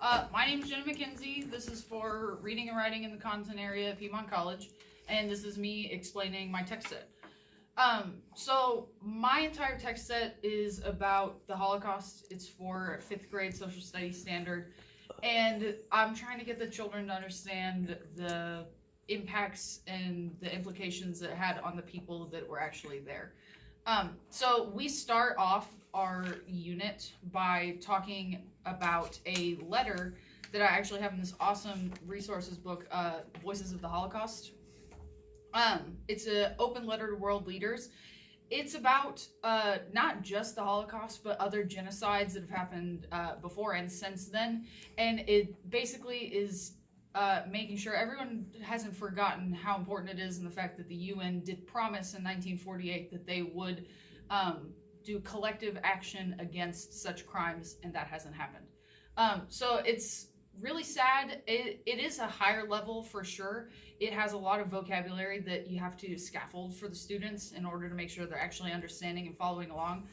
My name is Jenna McKenzie. This is for reading and writing in the content area at Piedmont College, and this is me explaining my text set. So my entire text set is about the Holocaust. It's for 5th grade social studies standard, and I'm trying to get the children to understand the impacts and the implications it had on the people that were actually there. So we start off our unit by talking about a letter that I actually have in this awesome resources book, Voices of the Holocaust. It's an open letter to world leaders. It's about not just the Holocaust, but other genocides that have happened before and since then. And it basically is making sure everyone hasn't forgotten how important it is, and the fact that the UN did promise in 1948 that they would do collective action against such crimes, and that hasn't happened. So it's really sad. It is a higher level for sure. It has a lot of vocabulary that you have to scaffold for the students in order to make sure they're actually understanding and following along.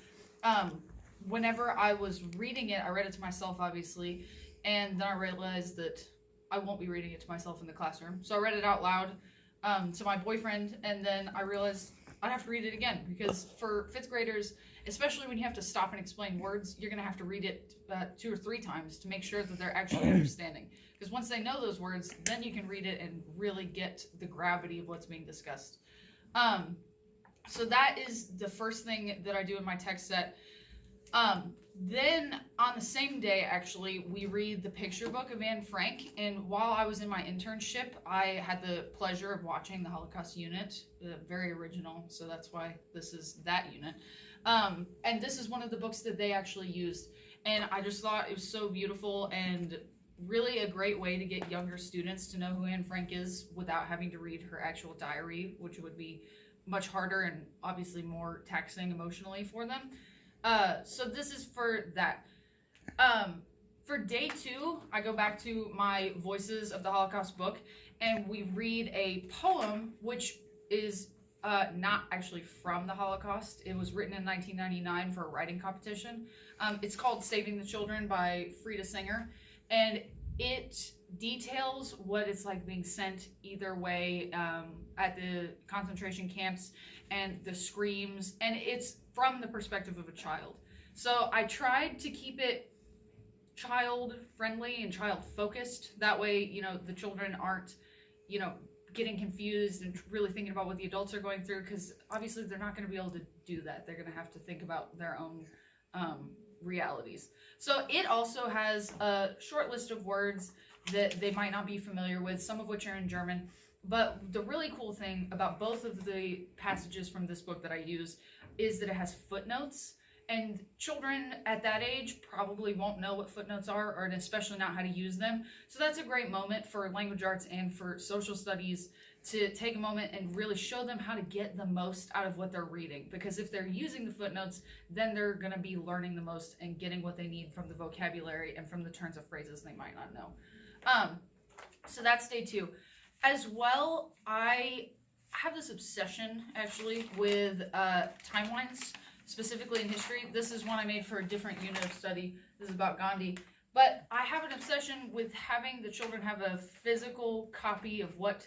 Whenever I was reading it, I read it to myself, obviously, and then I realized that I won't be reading it to myself in the classroom. So I read it out loud to my boyfriend, and then I realized I'd have to read it again, because for 5th graders, especially when you have to stop and explain words, you're going to have to read it 2 or 3 times to make sure that they're actually understanding. Because once they know those words, then you can read it and really get the gravity of what's being discussed. So that is the first thing that I do in my text set. Then on the same day, actually, we read the picture book of Anne Frank. And while I was in my internship, I had the pleasure of watching the Holocaust unit, very original. So that's why this is that unit. And this is one of the books that they actually used. And I just thought it was so beautiful and really a great way to get younger students to know who Anne Frank is without having to read her actual diary, which would be much harder and obviously more taxing emotionally for them. So this is for that. For day 2, I go back to my Voices of the Holocaust book, and we read a poem which is not actually from the Holocaust. It was written in 1999 for a writing competition. It's called Saving the Children by Frida Singer, and it details what it's like being sent either way at the concentration camps and the screams, and it's from the perspective of a child. So I tried to keep it child friendly and child focused. That way, the children aren't, getting confused and really thinking about what the adults are going through, because obviously they're not going to be able to do that. They're going to have to think about their own realities. So it also has a short list of words that they might not be familiar with, some of which are in German. But the really cool thing about both of the passages from this book that I use is that it has footnotes, and children at that age probably won't know what footnotes are, or especially not how to use them. So that's a great moment for language arts and for social studies to take a moment and really show them how to get the most out of what they're reading. Because if they're using the footnotes, then they're going to be learning the most and getting what they need from the vocabulary and from the turns of phrases they might not know. So that's day 2. As well, I have this obsession, actually, with timelines, specifically in history. This is one I made for a different unit of study. This is about Gandhi. But I have an obsession with having the children have a physical copy of what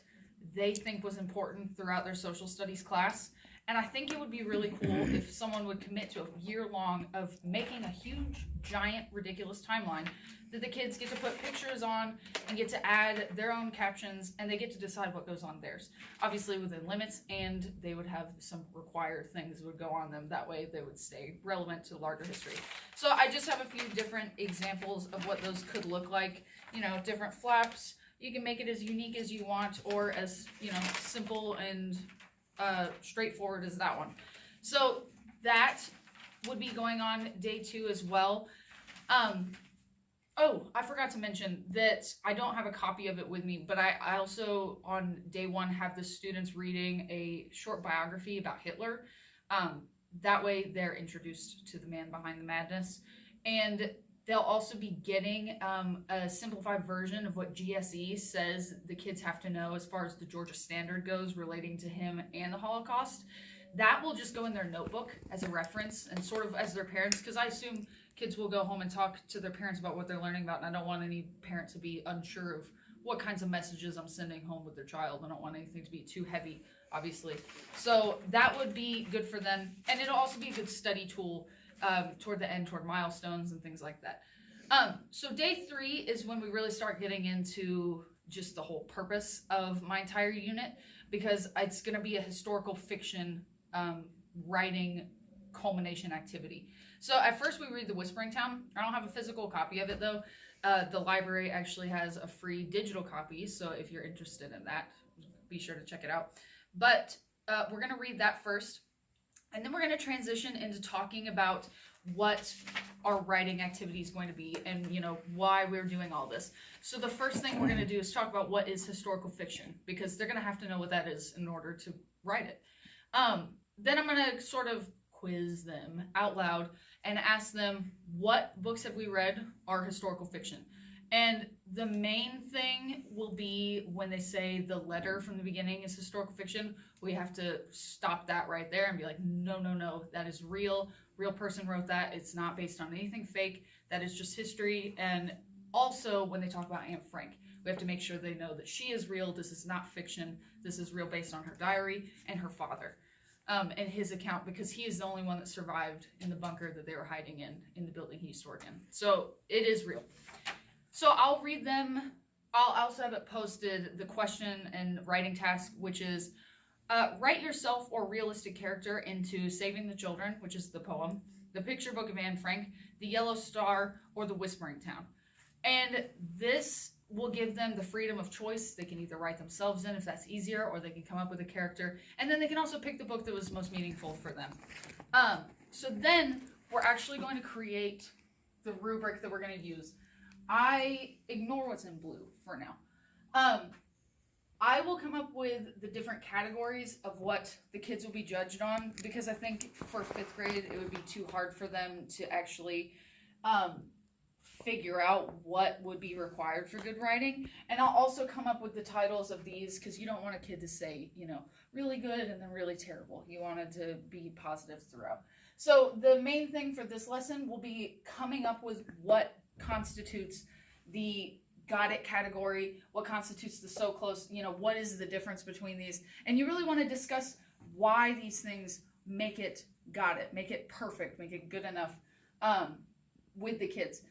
they think was important throughout their social studies class. And I think it would be really cool if someone would commit to a year long of making a huge, giant, ridiculous timeline that the kids get to put pictures on and get to add their own captions, and they get to decide what goes on theirs. Obviously within limits, and they would have some required things that would go on them. That way they would stay relevant to larger history. So I just have a few different examples of what those could look like. Different flaps. You can make it as unique as you want, or as, simple and straightforward as that one. So that would be going on day 2 as well. Oh, I forgot to mention that I don't have a copy of it with me, but I also on day 1 have the students reading a short biography about Hitler. That way they're introduced to the man behind the madness, and they'll also be getting a simplified version of what GSE says the kids have to know as far as the Georgia Standard goes relating to him and the Holocaust. That will just go in their notebook as a reference and sort of as their parents, because I assume kids will go home and talk to their parents about what they're learning about, and I don't want any parent to be unsure of what kinds of messages I'm sending home with their child. I don't want anything to be too heavy, obviously. So that would be good for them, and it'll also be a good study tool toward the end, toward milestones and things like that. So day 3 is when we really start getting into just the whole purpose of my entire unit, because it's going to be a historical fiction writing culmination activity. So at first we read The Whispering Town. I don't have a physical copy of it though. The library actually has a free digital copy, so if you're interested in that, be sure to check it out. But we're going to read that first, and then we're going to transition into talking about what our writing activity is going to be, and why we're doing all this. So the first thing we're going to do is talk about what is historical fiction, because they're going to have to know what that is in order to write it. Then I'm going to sort of quiz them out loud and ask them, what books have we read are historical fiction? And the main thing will be when they say the letter from the beginning is historical fiction, we have to stop that right there and be like, no, that is real person wrote that. It's not based on anything fake. That is just history. And also when they talk about Anne Frank, we have to make sure they know that she is real. This is not fiction. This is real, based on her diary and her father. And his account, because he is the only one that survived in the bunker that they were hiding in the building he stored in. So it is real. So I'll read them. I'll also have it posted, the question and writing task, which is write yourself or realistic character into Saving the Children, which is the poem, The Picture Book of Anne Frank, The Yellow Star, or The Whispering Town. And this will give them the freedom of choice. They can either write themselves in if that's easier, or they can come up with a character, and then they can also pick the book that was most meaningful for them. So then we're actually going to create the rubric that we're going to use. I ignore what's in blue for now. I will come up with the different categories of what the kids will be judged on, because I think for 5th grade it would be too hard for them to actually figure out what would be required for good writing. And I'll also come up with the titles of these, because you don't want a kid to say, really good and then really terrible. You want it to be positive throughout. So the main thing for this lesson will be coming up with what constitutes the got it category, what constitutes the so close, what is the difference between these. And you really want to discuss why these things make it got it, make it perfect, make it good enough with the kids.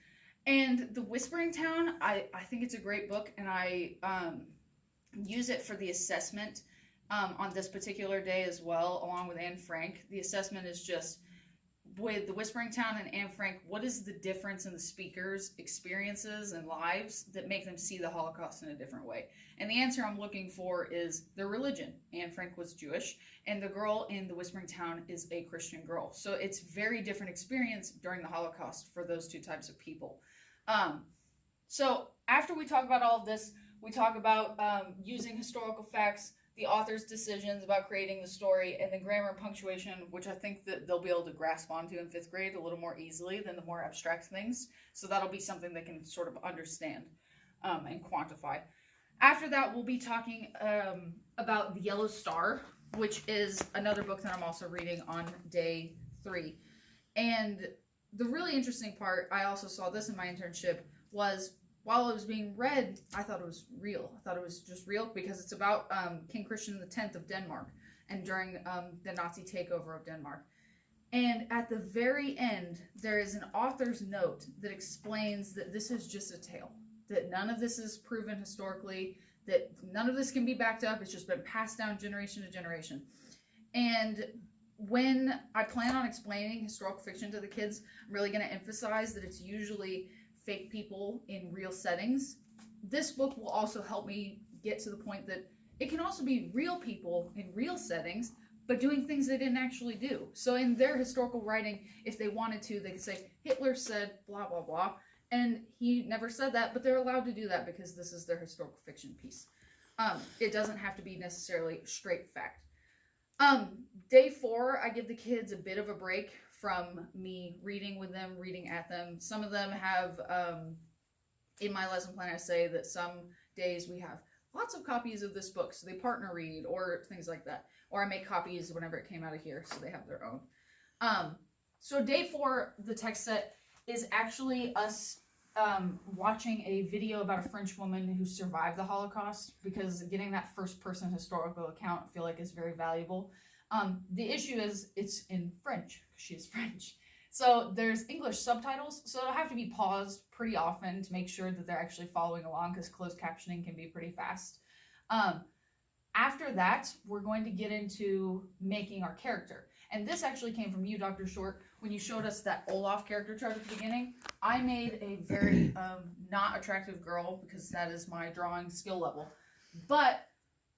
And The Whispering Town, I think it's a great book, and I use it for the assessment on this particular day as well, along with Anne Frank. The assessment is just, with The Whispering Town and Anne Frank, what is the difference in the speakers' experiences and lives that make them see the Holocaust in a different way? And the answer I'm looking for is their religion. Anne Frank was Jewish, and the girl in The Whispering Town is a Christian girl. So it's very different experience during the Holocaust for those two types of people. So after we talk about all of this, we talk about using historical facts, the author's decisions about creating the story, and then grammar and punctuation, which I think that they'll be able to grasp onto in 5th grade a little more easily than the more abstract things. So that'll be something they can sort of understand and quantify. After that, we'll be talking about The Yellow Star, which is another book that I'm also reading on day 3. And the really interesting part, I also saw this in my internship, was while it was being read, I thought it was real. I thought it was just real because it's about King Christian X of Denmark, and during the Nazi takeover of Denmark. And at the very end, there is an author's note that explains that this is just a tale, that none of this is proven historically, that none of this can be backed up. It's just been passed down generation to generation. And when I plan on explaining historical fiction to the kids, I'm really going to emphasize that it's usually fake people in real settings. This book will also help me get to the point that it can also be real people in real settings, but doing things they didn't actually do. So in their historical writing, if they wanted to, they could say, Hitler said blah, blah, blah. And he never said that, but they're allowed to do that because this is their historical fiction piece. It doesn't have to be necessarily straight fact. Day 4, I give the kids a bit of a break from me reading with them, reading at them. Some of them have, in my lesson plan, I say that some days we have lots of copies of this book, so they partner read, or things like that. Or I make copies whenever it came out of here, so they have their own. So day 4, the text set is actually us watching a video about a French woman who survived the Holocaust, because getting that first person historical account I feel like is very valuable. The issue is it's in French. She's French. So there's English subtitles, so it'll have to be paused pretty often to make sure that they're actually following along, because closed captioning can be pretty fast. After that, we're going to get into making our character. And this actually came from you, Dr. Short, when you showed us that Olaf character chart at the beginning. I made a very not attractive girl, because that is my drawing skill level. But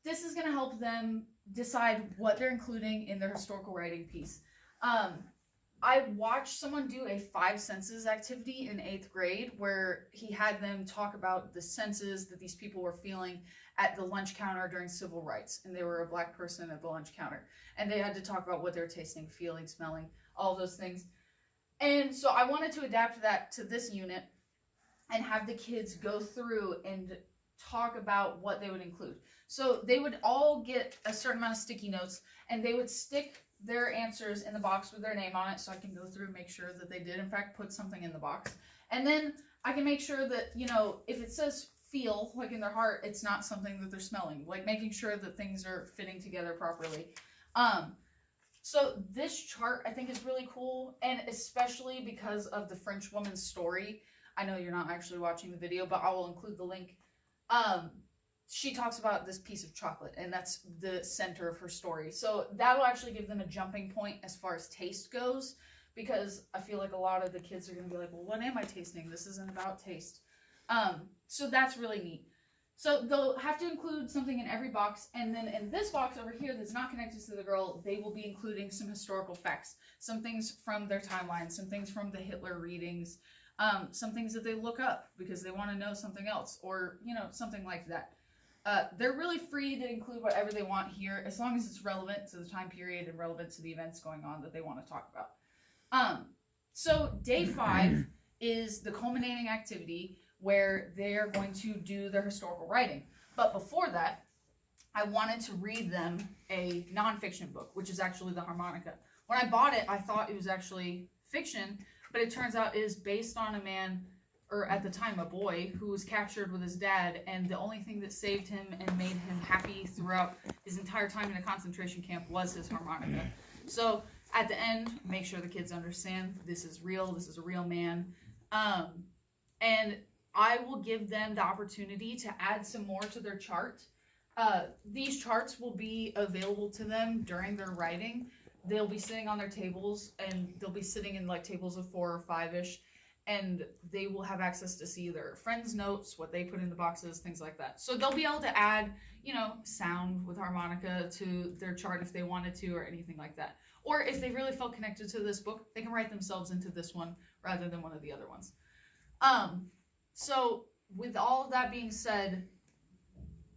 this is going to help them decide what they're including in their historical writing piece. I watched someone do a 5 senses activity in 8th grade where he had them talk about the senses that these people were feeling at the lunch counter during civil rights. And they were a black person at the lunch counter. And they had to talk about what they were tasting, feeling, smelling, all those things. And so I wanted to adapt that to this unit and have the kids go through and talk about what they would include. So they would all get a certain amount of sticky notes, and they would stick their answers in the box with their name on it, so I can go through and make sure that they did in fact put something in the box. And then I can make sure that, you know, if it says feel, like in their heart, it's not something that they're smelling, like making sure that things are fitting together properly. So this chart I think is really cool, and especially because of the French woman's story. I know you're not actually watching the video, but I will include the link. She talks about this piece of chocolate, and that's the center of her story. So that'll actually give them a jumping point as far as taste goes, because I feel like a lot of the kids are going to be like, well, what am I tasting? This isn't about taste. So that's really neat. So they'll have to include something in every box, and then in this box over here that's not connected to the girl, they will be including some historical facts, some things from their timeline, some things from the Hitler readings, some things that they look up because they want to know something else, or, you know, something like that. They're really free to include whatever they want here, as long as it's relevant to the time period and relevant to the events going on that they want to talk about. So day 5 is the culminating activity where they're going to do their historical writing. But before that, I wanted to read them a nonfiction book, which is actually the Harmonica. When I bought it, I thought it was actually fiction, but it turns out it is based on a man, or at the time a boy, who was captured with his dad, and the only thing that saved him and made him happy throughout his entire time in a concentration camp was his harmonica. So at the end, make sure the kids understand this is real, this is a real man. And I will give them the opportunity to add some more to their chart. These charts will be available to them during their writing. They'll be sitting on their tables, and they'll be sitting in like tables of 4 or 5-ish, and they will have access to see their friends' notes, what they put in the boxes, things like that. So they'll be able to add, you know, sound with harmonica to their chart if they wanted to, or anything like that. Or if they really felt connected to this book, they can write themselves into this one rather than one of the other ones. So with all of that being said,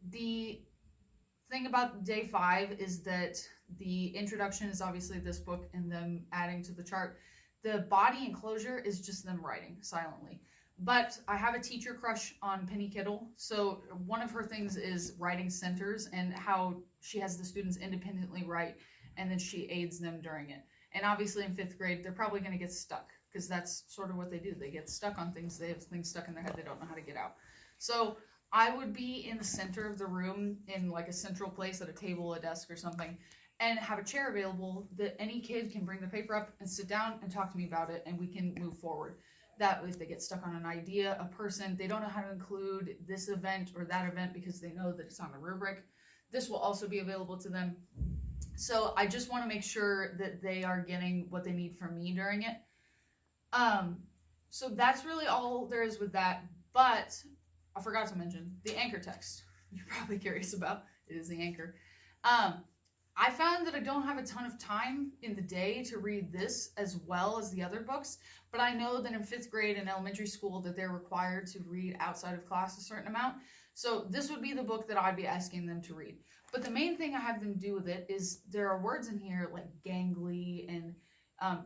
the thing about day 5 is that the introduction is obviously this book and them adding to the chart. The body enclosure is just them writing silently. But I have a teacher crush on Penny Kittle, so one of her things is writing centers and how she has the students independently write, and then she aids them during it. And obviously in 5th grade, they're probably going to get stuck, because that's sort of what they do. They get stuck on things. They have things stuck in their head they don't know how to get out. So I would be in the center of the room, in like a central place at a table, a desk or something, and have a chair available that any kid can bring the paper up and sit down and talk to me about it, and we can move forward. That if they get stuck on an idea, a person, they don't know how to include this event or that event because they know that it's on the rubric, this will also be available to them. So I just want to make sure that they are getting what they need from me during it. So that's really all there is with that. But I forgot to mention the anchor text. You're probably curious about. It is the anchor. I found that I don't have a ton of time in the day to read this as well as the other books, but I know that in 5th grade in elementary school that they're required to read outside of class a certain amount. So this would be the book that I'd be asking them to read. But the main thing I have them do with it is there are words in here like gangly and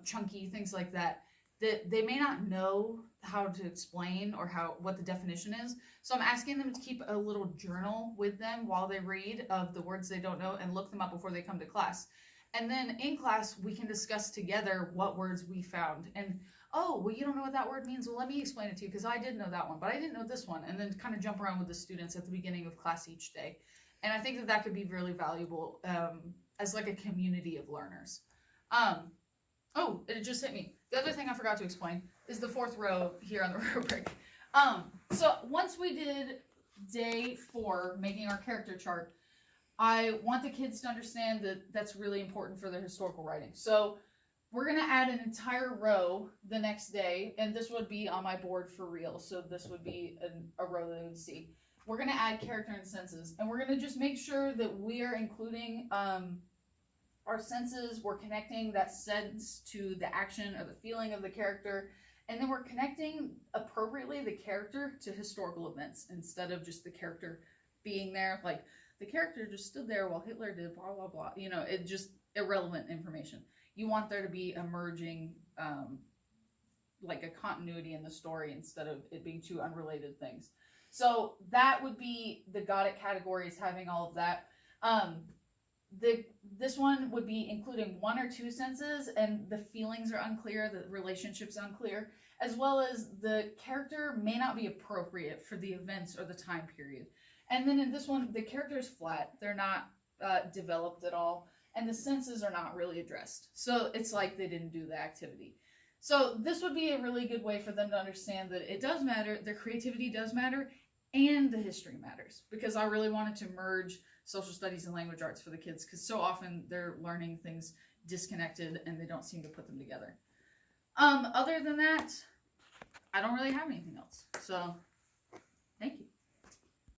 chunky, things like that, that they may not know how to explain or what the definition is. So I'm asking them to keep a little journal with them while they read of the words they don't know and look them up before they come to class. And then in class, we can discuss together what words we found. And oh, well, you don't know what that word means. Well, let me explain it to you because I did know that one, but I didn't know this one. And then kind of jump around with the students at the beginning of class each day. And I think that that could be really valuable as like a community of learners. Oh, it just hit me. The other thing I forgot to explain is the fourth row here on the rubric. So once we did day 4, making our character chart, I want the kids to understand that that's really important for their historical writing. So we're going to add an entire row the next day, and this would be on my board for real. So this would be a row that they would see. We're going to add character and senses, and we're going to just make sure that we are including our senses. We're connecting that sense to the action or the feeling of the character, and then we're connecting appropriately the character to historical events instead of just the character being there. Like, the character just stood there while Hitler did blah, blah, blah. You know, it just irrelevant information. You want there to be emerging, like a continuity in the story instead of it being two unrelated things. So that would be the got it categories, having all of that. This one would be including 1 or 2 senses, and the feelings are unclear, the relationship's unclear, as well as the character may not be appropriate for the events or the time period. And then in this one, the character is flat. They're not developed at all, and the senses are not really addressed. So it's like they didn't do the activity. So this would be a really good way for them to understand that it does matter, their creativity does matter, and the history matters. Because I really wanted to merge social studies and language arts for the kids, because so often they're learning things disconnected and they don't seem to put them together. Other than that, I don't really have anything else. So